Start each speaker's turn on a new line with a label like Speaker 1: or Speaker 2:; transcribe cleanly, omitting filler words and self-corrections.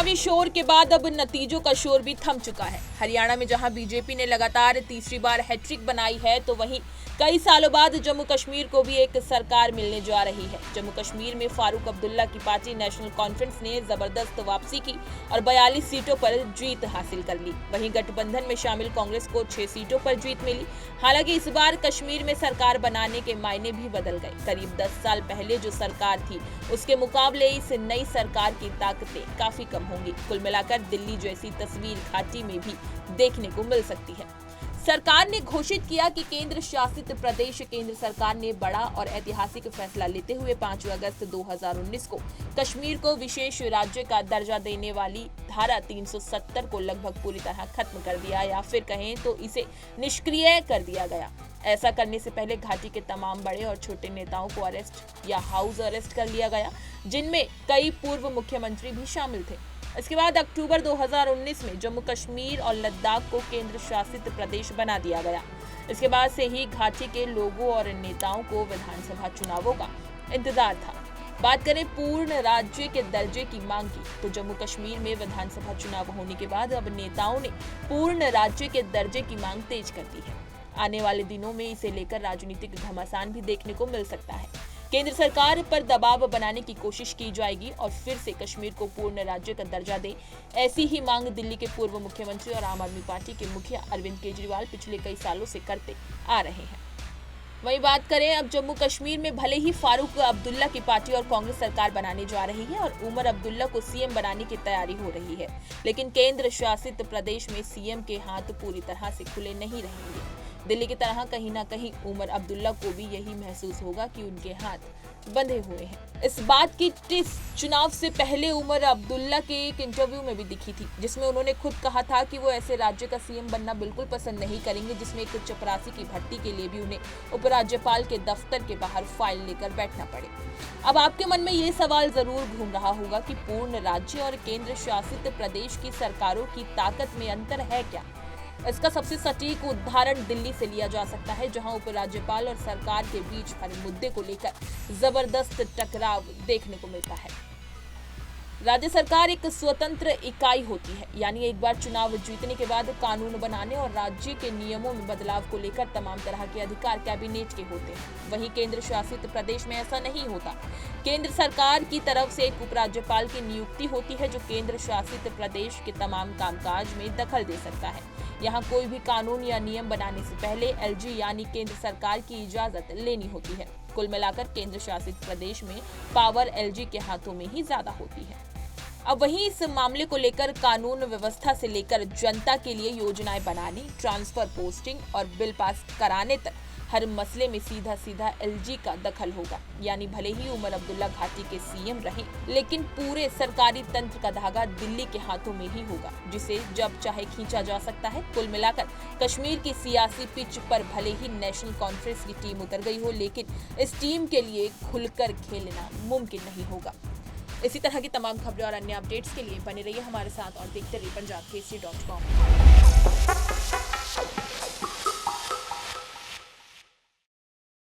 Speaker 1: चुनावी शोर के बाद अब नतीजों का शोर भी थम चुका है। हरियाणा में जहां बीजेपी ने लगातार तीसरी बार हैट्रिक बनाई है, तो वहीं कई सालों बाद जम्मू कश्मीर को भी एक सरकार मिलने जा रही है। जम्मू कश्मीर में फारूक अब्दुल्ला की पार्टी नेशनल कॉन्फ्रेंस ने जबरदस्त वापसी की और 42 सीटों पर जीत हासिल कर ली। वहीं गठबंधन में शामिल कांग्रेस को 6 सीटों पर जीत मिली। हालांकि इस बार कश्मीर में सरकार बनाने के मायने भी बदल गए। करीब 10 साल पहले जो सरकार थी, उसके मुकाबले इस नई सरकार की ताकतें काफी कम होंगी। कुल मिलाकर दिल्ली जैसी तस्वीर घाटी में भी देखने को मिल सकती है। सरकार ने घोषित किया कि केंद्र शासित प्रदेश केंद्र सरकार ने बड़ा और ऐतिहासिक फैसला लेते हुए 5 अगस्त 2019 को कश्मीर को विशेष राज्य का दर्जा देने वाली धारा 370 को लगभग पूरी तरह खत्म कर दिया, या फिर कहें तो इसे निष्क्रिय कर दिया गया। ऐसा करने से पहले घाटी के तमाम बड़े और छोटे नेताओं को अरेस्ट या हाउस अरेस्ट कर लिया गया, जिनमें कई पूर्व मुख्यमंत्री भी शामिल थे। इसके बाद अक्टूबर 2019 में जम्मू कश्मीर और लद्दाख को केंद्र शासित प्रदेश बना दिया गया। इसके बाद से ही घाटी के लोगों और नेताओं को विधानसभा चुनावों का इंतजार था। बात करें पूर्ण राज्य के दर्जे की मांग की, तो जम्मू कश्मीर में विधानसभा चुनाव होने के बाद अब नेताओं ने पूर्ण राज्य के दर्जे की मांग तेज कर दी है। आने वाले दिनों में इसे लेकर राजनीतिक घमासान भी देखने को मिल सकता है। केंद्र सरकार पर दबाव बनाने की कोशिश की जाएगी और फिर से कश्मीर को पूर्ण राज्य का दर्जा दे, ऐसी ही मांग दिल्ली के पूर्व मुख्यमंत्री और आम आदमी पार्टी के मुखिया अरविंद केजरीवाल पिछले कई सालों से करते आ रहे हैं। वहीं बात करें अब जम्मू कश्मीर में, भले ही फारूक अब्दुल्ला की पार्टी और कांग्रेस सरकार बनाने जा रही है और उमर अब्दुल्ला को सीएम बनाने की तैयारी हो रही है, लेकिन केंद्र शासित प्रदेश में सीएम के हाथ पूरी तरह से खुले नहीं रहेंगे। दिल्ली की तरह कहीं ना कहीं उमर अब्दुल्ला को भी यही महसूस होगा कि उनके हाथ बंधे हुए हैं। इस बात की टिस चुनाव से पहले उमर अब्दुल्ला के एक इंटरव्यू में भी दिखी थी, जिसमें उन्होंने खुद कहा था कि वो ऐसे राज्य का सीएम बनना बिल्कुल पसंद नहीं करेंगे जिसमें एक चपरासी की भर्ती के लिए भी उन्हें उपराज्यपाल के दफ्तर के बाहर फाइल लेकर बैठना पड़े। अब आपके मन में ये सवाल जरूर घूम रहा होगा कि पूर्ण राज्य और केंद्र शासित प्रदेश की सरकारों की ताकत में अंतर है क्या? इसका सबसे सटीक उदाहरण दिल्ली से लिया जा सकता है, जहां उपराज्यपाल और सरकार के बीच हर मुद्दे को लेकर जबरदस्त टकराव देखने को मिलता है। राज्य सरकार एक स्वतंत्र इकाई होती है, यानी एक बार चुनाव जीतने के बाद कानून बनाने और राज्य के नियमों में बदलाव को लेकर तमाम तरह के अधिकार कैबिनेट के होते हैं। वहीं केंद्र शासित प्रदेश में ऐसा नहीं होता। केंद्र सरकार की तरफ से एक उपराज्यपाल की नियुक्ति होती है, जो केंद्र शासित प्रदेश के तमाम कामकाज में दखल दे सकता है। यहाँ कोई भी कानून या नियम बनाने से पहले एलजी यानी केंद्र सरकार की इजाजत लेनी होती है। कुल मिलाकर केंद्र शासित प्रदेश में पावर एलजी के हाथों में ही ज्यादा होती है। अब वहीं इस मामले को लेकर कानून व्यवस्था से लेकर जनता के लिए योजनाएं बनाने, ट्रांसफर पोस्टिंग और बिल पास कराने तक हर मसले में सीधा सीधा एलजी का दखल होगा। यानी भले ही उमर अब्दुल्ला घाटी के सीएम रहे, लेकिन पूरे सरकारी तंत्र का धागा दिल्ली के हाथों में ही होगा, जिसे जब चाहे खींचा जा सकता है। कुल मिलाकर कश्मीर की सियासी पिच पर भले ही नेशनल कॉन्फ्रेंस की टीम उतर गई हो, लेकिन इस टीम के लिए खुलकर खेलना मुमकिन नहीं होगा। इसी तरह की तमाम खबरें और अन्य अपडेट्स के लिए बने रहिए हमारे साथ और देखते रहिए punjabkesari.com।